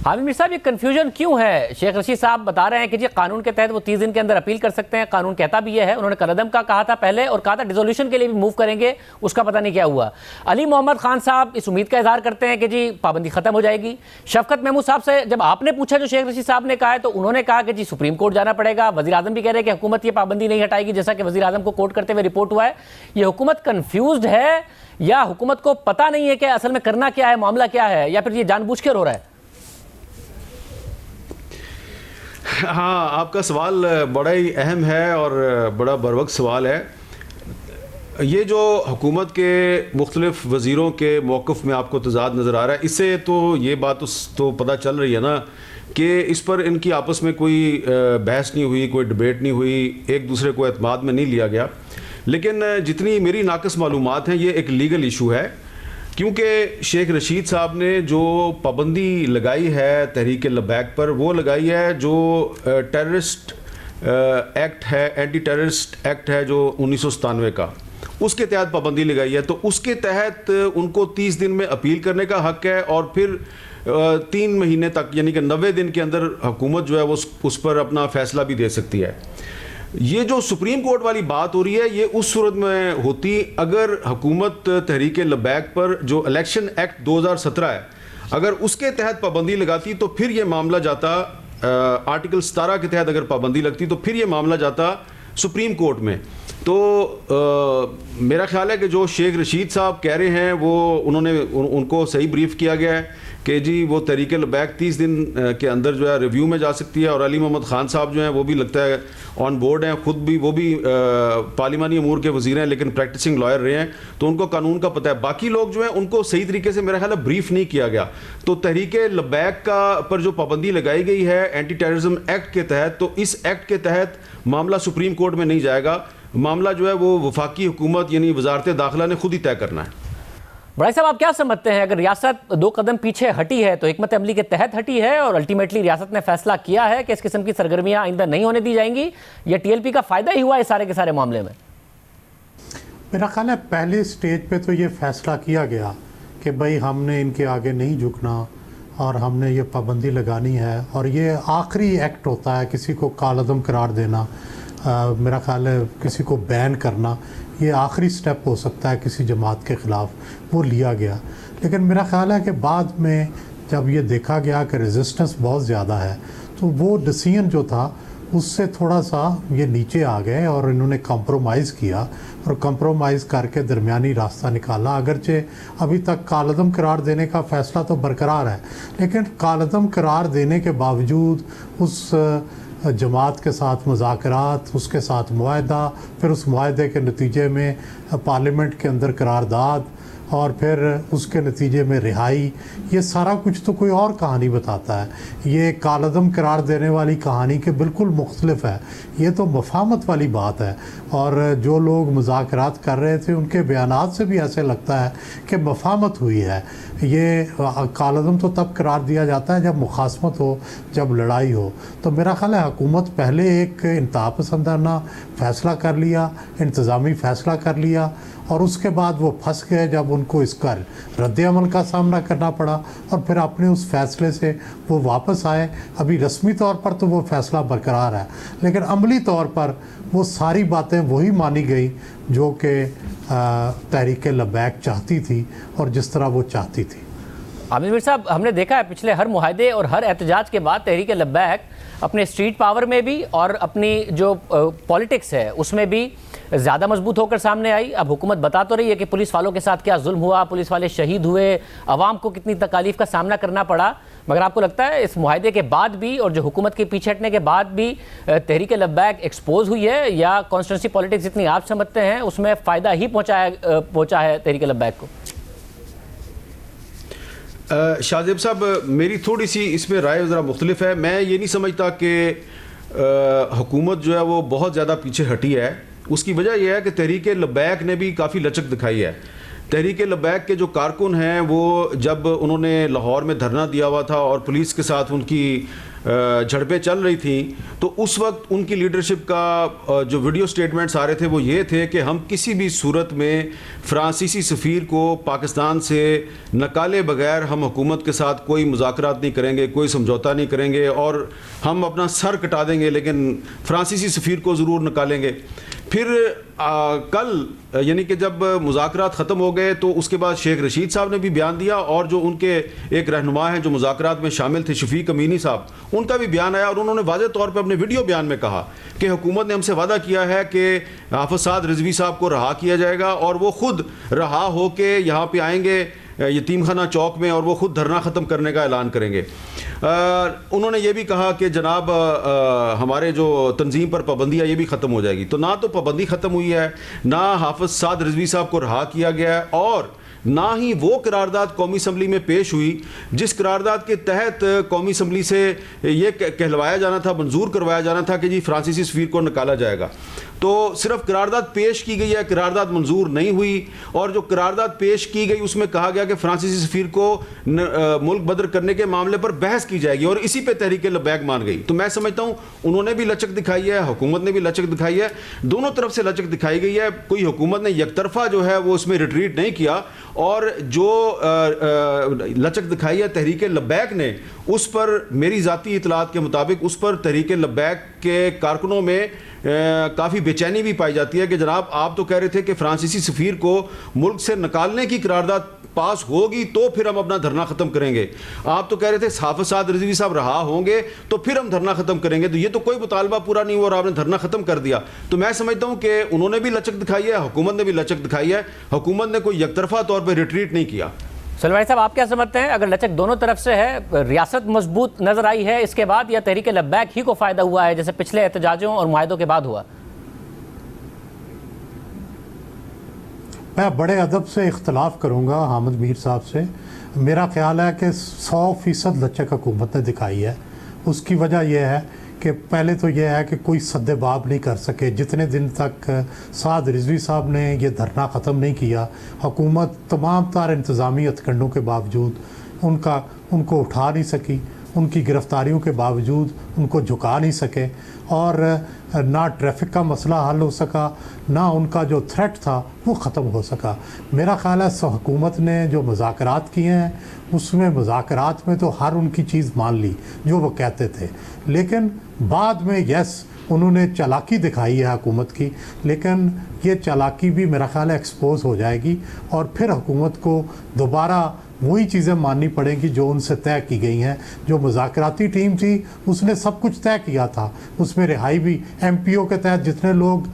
عامر میر صاحب یہ کنفیوژن کیوں ہے؟ شیخ رشید صاحب بتا رہے ہیں کہ جی قانون کے تحت وہ 30 دن کے اندر اپیل کر سکتے ہیں، قانون کہتا بھی یہ ہے، انہوں نے کالعدم کا کہا تھا پہلے اور کہا تھا ڈیزولوشن کے لیے بھی موو کریں گے، اس کا پتہ نہیں کیا ہوا۔ علی محمد خان صاحب اس امید کا اظہار کرتے ہیں کہ جی پابندی ختم ہو جائے گی۔ شفقت محمود صاحب سے جب آپ نے پوچھا جو شیخ رشید صاحب نے کہا ہے تو انہوں نے کہا کہ جی سپریم کورٹ جانا پڑے گا۔ وزیر اعظم بھی کہہ رہے ہیں کہ حکومت یہ پابندی نہیں ہٹائے گی، جیسا کہ وزیر اعظم کو کوٹ کرتے ہوئے رپورٹ ہوا ہے۔ یہ حکومت کنفیوزڈ ہے یا حکومت کو پتہ نہیں ہے کہ اصل میں کرنا کیا ہے، معاملہ کیا ہے، یا پھر یہ جان بوجھ کر ہو رہا ہے؟ ہاں، آپ کا سوال بڑا ہی اہم ہے اور بڑا بروقت سوال ہے۔ یہ جو حکومت کے مختلف وزیروں کے موقف میں آپ کو تضاد نظر آ رہا ہے، اس سے تو یہ بات تو پتہ چل رہی ہے نا کہ اس پر ان کی آپس میں کوئی بحث نہیں ہوئی، کوئی ڈبیٹ نہیں ہوئی، ایک دوسرے کو اعتماد میں نہیں لیا گیا۔ لیکن جتنی میری ناقص معلومات ہیں یہ ایک لیگل ایشو ہے، کیونکہ شیخ رشید صاحب نے جو پابندی لگائی ہے تحریک لبیک پر، وہ لگائی ہے جو ٹیررسٹ ایکٹ ہے، اینٹی ٹیررسٹ ایکٹ ہے جو 1997 کا، اس کے تحت پابندی لگائی ہے۔ تو اس کے تحت ان کو 30 دن میں اپیل کرنے کا حق ہے اور پھر 3 مہینے تک یعنی کہ 90 دن کے اندر حکومت جو ہے وہ اس پر اپنا فیصلہ بھی دے سکتی ہے۔ یہ جو سپریم کورٹ والی بات ہو رہی ہے یہ اس صورت میں ہوتی اگر حکومت تحریک لبیک پر جو الیکشن ایکٹ 2017 ہے اگر اس کے تحت پابندی لگاتی تو پھر یہ معاملہ جاتا آرٹیکل 17 کے تحت اگر پابندی لگتی تو پھر یہ معاملہ جاتا سپریم کورٹ میں۔ تو میرا خیال ہے کہ جو شیخ رشید صاحب کہہ رہے ہیں وہ ان کو صحیح بریف کیا گیا ہے کہ جی وہ تحریک لبیک 30 دن کے اندر جو ہے ریویو میں جا سکتی ہے، اور علی محمد خان صاحب جو ہیں وہ بھی لگتا ہے آن بورڈ ہیں، خود بھی وہ بھی پارلیمانی امور کے وزیر ہیں لیکن پریکٹسنگ لائر رہے ہیں، تو ان کو قانون کا پتہ ہے۔ باقی لوگ جو ہیں ان کو صحیح طریقے سے میرا خیال ہے بریف نہیں کیا گیا۔ تو تحریک لبیک کا پر جو پابندی لگائی گئی ہے اینٹی ٹیررزم ایکٹ کے تحت، تو اس ایکٹ کے تحت معاملہ سپریم کورٹ میں نہیں جائے گا، معاملہ جو ہے وہ وفاقی حکومت یعنی وزارت داخلہ نے خود ہی طے کرنا ہے۔ بڑائی صاحب آپ کیا سمجھتے ہیں، اگر ریاست 2 قدم پیچھے ہٹی ہے تو حکمت عملی کے تحت ہٹی ہے اور الٹیمیٹلی ریاست نے فیصلہ کیا ہے کہ اس قسم کی سرگرمیاں آئندہ نہیں ہونے دی جائیں گی، یا ٹی ایل پی کا فائدہ ہی ہوا ہے سارے کے سارے معاملے میں؟ میرا خیال ہے پہلے سٹیج پہ تو یہ فیصلہ کیا گیا کہ بھائی ہم نے ان کے آگے نہیں جھکنا اور ہم نے یہ پابندی لگانی ہے، اور یہ آخری ایکٹ ہوتا ہے کسی کو کالعدم قرار دینا، میرا خیال ہے کسی کو بین کرنا، یہ آخری سٹیپ ہو سکتا ہے کسی جماعت کے خلاف، وہ لیا گیا۔ لیکن میرا خیال ہے کہ بعد میں جب یہ دیکھا گیا کہ ریزسٹنس بہت زیادہ ہے تو وہ ڈیسیژن جو تھا اس سے تھوڑا سا یہ نیچے آ گئے اور انہوں نے کمپرومائز کیا، اور کمپرومائز کر کے درمیانی راستہ نکالا۔ اگرچہ ابھی تک کالعدم قرار دینے کا فیصلہ تو برقرار ہے، لیکن کالعدم قرار دینے کے باوجود اس جماعت کے ساتھ مذاکرات، اس کے ساتھ معاہدہ، پھر اس معاہدے کے نتیجے میں پارلیمنٹ کے اندر قرارداد، اور پھر اس کے نتیجے میں رہائی، یہ سارا کچھ تو کوئی اور کہانی بتاتا ہے۔ یہ کالعدم قرار دینے والی کہانی کے بالکل مختلف ہے، یہ تو مفاہمت والی بات ہے، اور جو لوگ مذاکرات کر رہے تھے ان کے بیانات سے بھی ایسے لگتا ہے کہ مفاہمت ہوئی ہے۔ یہ کالعدم تو تب قرار دیا جاتا ہے جب مخاصمت ہو، جب لڑائی ہو۔ تو میرا خیال ہے حکومت پہلے ایک انتہا پسندانہ فیصلہ کر لیا، انتظامی فیصلہ کر لیا، اور اس کے بعد وہ پھنس گئے جب ان کو اس کا رد عمل کا سامنا کرنا پڑا، اور پھر اپنے اس فیصلے سے وہ واپس آئے۔ ابھی رسمی طور پر تو وہ فیصلہ برقرار ہے، لیکن عملی طور پر وہ ساری باتیں وہی مانی گئی جو کہ تحریک لبیک چاہتی تھی اور جس طرح وہ چاہتی تھی۔ عامر میر صاحب ہم نے دیکھا ہے پچھلے ہر معاہدے اور ہر احتجاج کے بعد تحریک لبیک اپنے اسٹریٹ پاور میں بھی اور اپنی جو پولیٹکس ہے اس میں بھی زیادہ مضبوط ہو کر سامنے آئی۔ اب حکومت بتا تو رہی ہے کہ پولیس والوں کے ساتھ کیا ظلم ہوا، پولیس والے شہید ہوئے، عوام کو کتنی تکالیف کا سامنا کرنا پڑا، مگر آپ کو لگتا ہے اس معاہدے کے بعد بھی اور جو حکومت کے پیچھے ہٹنے کے بعد بھی تحریک لبیک ایکسپوز ہوئی ہے، یا کانسٹیٹوئنسی پولیٹکس جتنی آپ سمجھتے ہیں اس میں فائدہ ہی پہنچا ہے تحریک لبیک کو؟ شاہزیب صاحب میری تھوڑی سی اس میں رائے ذرا مختلف ہے۔ میں یہ نہیں سمجھتا کہ حکومت جو ہے وہ بہت زیادہ پیچھے ہٹی ہے۔ اس کی وجہ یہ ہے کہ تحریک لبیک نے بھی کافی لچک دکھائی ہے۔ تحریک لبیک کے جو کارکن ہیں وہ جب انہوں نے لاہور میں دھرنا دیا ہوا تھا اور پولیس کے ساتھ ان کی جھڑپیں چل رہی تھیں تو اس وقت ان کی لیڈرشپ کا جو ویڈیو سٹیٹمنٹس آ رہے تھے وہ یہ تھے کہ ہم کسی بھی صورت میں فرانسیسی سفیر کو پاکستان سے نکالے بغیر ہم حکومت کے ساتھ کوئی مذاکرات نہیں کریں گے، کوئی سمجھوتا نہیں کریں گے، اور ہم اپنا سر کٹا دیں گے لیکن فرانسیسی سفیر کو ضرور نکالیں گے۔ پھر کل یعنی کہ جب مذاکرات ختم ہو گئے تو اس کے بعد شیخ رشید صاحب نے بھی بیان دیا، اور جو ان کے ایک رہنما ہیں جو مذاکرات میں شامل تھے شفیق امینی صاحب، ان کا بھی بیان آیا، اور انہوں نے واضح طور پہ اپنے ویڈیو بیان میں کہا کہ حکومت نے ہم سے وعدہ کیا ہے کہ حافظ سعد رضوی صاحب کو رہا کیا جائے گا، اور وہ خود رہا ہو کے یہاں پہ آئیں گے یتیم خانہ چوک میں، اور وہ خود دھرنا ختم کرنے کا اعلان کریں گے۔ انہوں نے یہ بھی کہا کہ جناب ہمارے جو تنظیم پر پابندی ہے یہ بھی ختم ہو جائے گی۔ تو نہ تو پابندی ختم ہوئی ہے، نہ حافظ سعد رضوی صاحب کو رہا کیا گیا ہے، اور نہ ہی وہ قرارداد قومی اسمبلی میں پیش ہوئی جس قرارداد کے تحت قومی اسمبلی سے یہ کہلوایا جانا تھا، منظور کروایا جانا تھا کہ جی فرانسیسی سفیر کو نکالا جائے گا۔ تو صرف قرارداد پیش کی گئی ہے، قرارداد منظور نہیں ہوئی، اور جو قرارداد پیش کی گئی اس میں کہا گیا کہ فرانسیسی سفیر کو ملک بدر کرنے کے معاملے پر بحث کی جائے گی، اور اسی پہ تحریک لبیک مان گئی۔ تو میں سمجھتا ہوں انہوں نے بھی لچک دکھائی ہے، حکومت نے بھی لچک دکھائی ہے، دونوں طرف سے لچک دکھائی گئی ہے۔ کوئی حکومت نے یک طرفہ جو ہے وہ اس میں ریٹریٹ نہیں کیا، اور جو لچک دکھائی ہے تحریک لبیک نے، اس پر میری ذاتی اطلاعات کے مطابق اس پر تحریک لبیک کے کارکنوں میں کافی بے چینی بھی پائی جاتی ہے کہ جناب آپ تو کہہ رہے تھے کہ فرانسیسی سفیر کو ملک سے نکالنے کی قرارداد پاس ہوگی تو پھر ہم اپنا دھرنا ختم کریں گے، آپ تو کہہ رہے تھے حافظ سعد رضوی صاحب رہا ہوں گے تو پھر ہم دھرنا ختم کریں گے، تو یہ تو کوئی مطالبہ پورا نہیں ہوا اور آپ نے دھرنا ختم کر دیا۔ تو میں سمجھتا ہوں کہ انہوں نے بھی لچک دکھائی ہے، حکومت نے بھی لچک دکھائی ہے، حکومت نے کوئی یک طرفہ طور پہ ریٹریٹ نہیں کیا۔ سلوانی صاحب آپ کیا سمجھتے ہیں، اگر لچک دونوں طرف سے ہے، ریاست مضبوط نظر آئی ہے اس کے بعد، یا تحریک لبیک ہی کو فائدہ ہوا ہے جیسے پچھلے احتجاجوں اور معاہدوں کے بعد ہوا؟ میں بڑے ادب سے اختلاف کروں گا حامد میر صاحب سے۔ میرا خیال ہے کہ 100% لچک حکومت نے دکھائی ہے۔ اس کی وجہ یہ ہے کہ پہلے تو یہ ہے کہ کوئی سد باب نہیں کر سکے، جتنے دن تک سعد رضوی صاحب نے یہ دھرنا ختم نہیں کیا، حکومت تمام تر انتظامی ہتھکنڈوں کے باوجود ان کو اٹھا نہیں سکی، ان کی گرفتاریوں کے باوجود ان کو جھکا نہیں سکے، اور نہ ٹریفک کا مسئلہ حل ہو سکا، نہ ان کا جو تھریٹ تھا وہ ختم ہو سکا۔ میرا خیال ہے حکومت نے جو مذاکرات کیے ہیں اس میں مذاکرات میں تو ہر ان کی چیز مان لی جو وہ کہتے تھے، لیکن بعد میں انہوں نے چالاکی دکھائی ہے حکومت کی، لیکن یہ چالاکی بھی میرا خیال ہے ایکسپوز ہو جائے گی، اور پھر حکومت کو دوبارہ وہی چیزیں ماننی پڑیں گی جو ان سے طے کی گئی ہیں۔ جو مذاکراتی ٹیم تھی اس نے سب کچھ طے کیا تھا، اس میں رہائی بھی ایم پی او کے تحت جتنے لوگ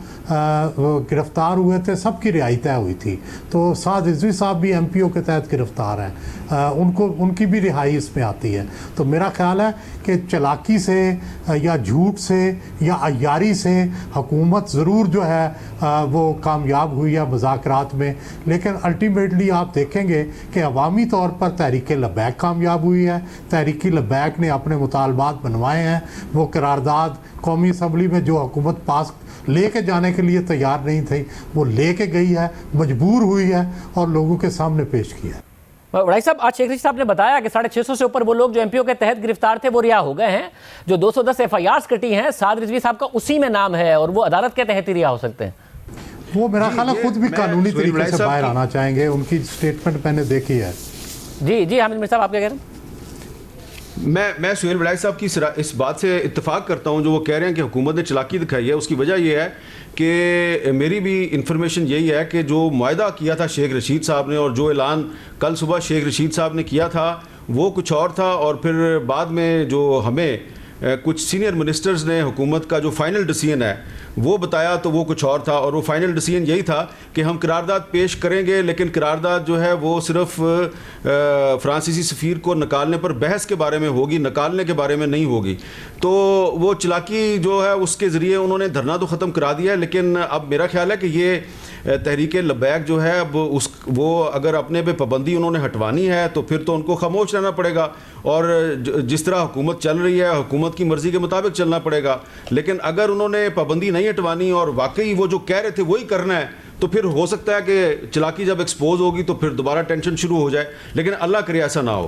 گرفتار ہوئے تھے سب کی رہائی طے ہوئی تھی، تو سعد رضوی صاحب بھی ایم پی او کے تحت گرفتار ہیں، ان کی بھی رہائی اس میں آتی ہے۔ تو میرا خیال ہے کہ چالاکی سے یا جھوٹ سے یا عیاری سے حکومت ضرور جو ہے وہ کامیاب ہوئی ہے مذاکرات میں، لیکن الٹیمیٹلی آپ دیکھیں گے کہ عوامی طور پر تحریک لبیک کامیاب ہوئی ہے۔ تحریک لبیک نے اپنے مطالبات بنوائے ہیں، وہ قرارداد قومی اسمبلی میں جو حکومت پاس لے کے جانے کے لیے تیار نہیں تھی وہ لے کے گئی ہے، مجبور ہوئی ہے اور لوگوں کے سامنے پیش کیا ہے۔ وڑائی صاحب، آج شیخ رشید صاحب نے بتایا کہ 650 سے اوپر وہ لوگ جو ایم پی او کے تحت گرفتار تھے وہ رہا ہو گئے ہیں، جو 210 ایف آئی آرز کٹی ہیں سعد رضوی صاحب کا اسی میں نام ہے، اور وہ عدالت کے تحت ہی رہا ہو سکتے ہیں۔ وہ میرا خیال ہے خود بھی قانونی طریقے سے باہر آنا چاہیں گے، ان کی سٹیٹمنٹ میں نے دیکھی ہے۔ جی حامد میر صاحب آپ کیا کہہ رہے ہیں؟ میں سہیل وڑائی صاحب کی اس بات سے اتفاق کرتا ہوں جو وہ کہہ رہے ہیں کہ حکومت نے چالاکی دکھائی ہے۔ اس کی وجہ یہ ہے کہ میری بھی انفارمیشن یہی ہے کہ جو معاہدہ کیا تھا شیخ رشید صاحب نے، اور جو اعلان کل صبح شیخ رشید صاحب نے کیا تھا وہ کچھ اور تھا، اور پھر بعد میں جو ہمیں کچھ سینئر منسٹرز نے حکومت کا جو فائنل ڈیسیژن ہے وہ بتایا تو وہ کچھ اور تھا، اور وہ فائنل ڈیسیژن یہی تھا کہ ہم قرارداد پیش کریں گے، لیکن قرارداد جو ہے وہ صرف فرانسیسی سفیر کو نکالنے پر بحث کے بارے میں ہوگی، نکالنے کے بارے میں نہیں ہوگی۔ تو وہ چالاکی جو ہے اس کے ذریعے انہوں نے دھرنا تو ختم کرا دیا ہے، لیکن اب میرا خیال ہے کہ یہ تحریک لبیک جو ہے اب وہ اگر اپنے پہ پابندی انہوں نے ہٹوانی ہے تو پھر تو ان کو خاموش رہنا پڑے گا، اور جس طرح حکومت چل رہی ہے حکومت کی مرضی کے مطابق چلنا پڑے گا۔ لیکن اگر انہوں نے پابندی نہیں ہٹوانی اور واقعی وہ جو کہہ رہے تھے وہی کرنا ہے تو پھر ہو سکتا ہے کہ چالاکی جب ایکسپوز ہوگی تو پھر دوبارہ ٹینشن شروع ہو جائے، لیکن اللہ کرے ایسا نہ ہو۔